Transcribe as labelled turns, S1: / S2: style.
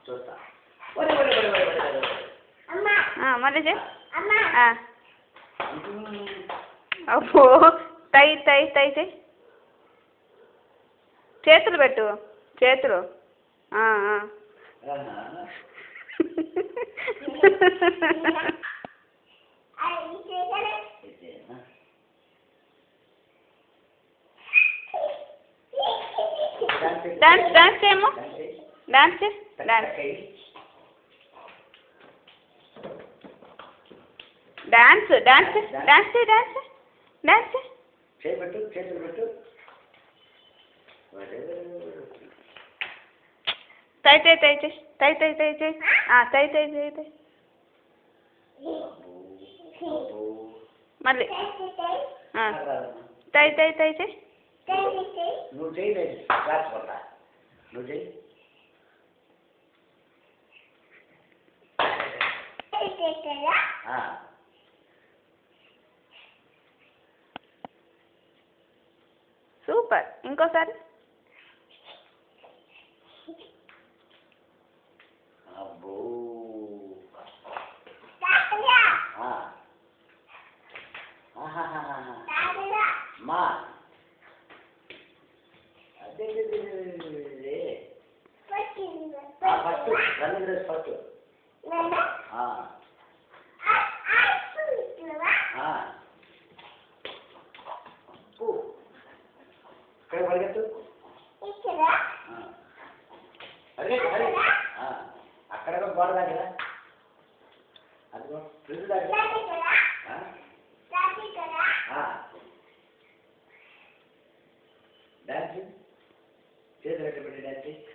S1: చూస్తా. ఒరే ఒరే ఒరే ఒరే ఒరే ఒరే.
S2: మళ్ళీ చెయ్యి. అబ్బో తై తై తై చెయ్యి. చేతులు పెట్టు, చేతులు. డాన్స్ డాన్స్ చేయము, డాన్స్ చేయి, డాన్స్ డాన్స్ డాన్స్ డాన్స్ చేయి, డాన్స్ డాన్స్
S1: చేయబెట్టు, చేతులు పెట్టు.
S2: తై తై తై చెయ్యి, తై తై తై చెయ్యి. తై తై తై తై మళ్ళీ తై తై తై చెయ్యి.
S1: నువ్వు చేయలేదు, రాసుకోరా. నువ్వు చెయ్యి.
S2: సూపర్. ఇంకోసారి.
S1: అబ్బో మా అదే ఫస్ట్ రన్నింగ్ రేస్ ఫస్ట్. ఇక్కడ పరిగెత్తు, పరిగెత్తు పరిగెత్తు. అక్కడ గోడ దగ్గర అదిగో ఫ్రిడ్జ్ దగ్గర. డాన్స్ చేతులు ఎక్కడ పెట్టి డాన్స్.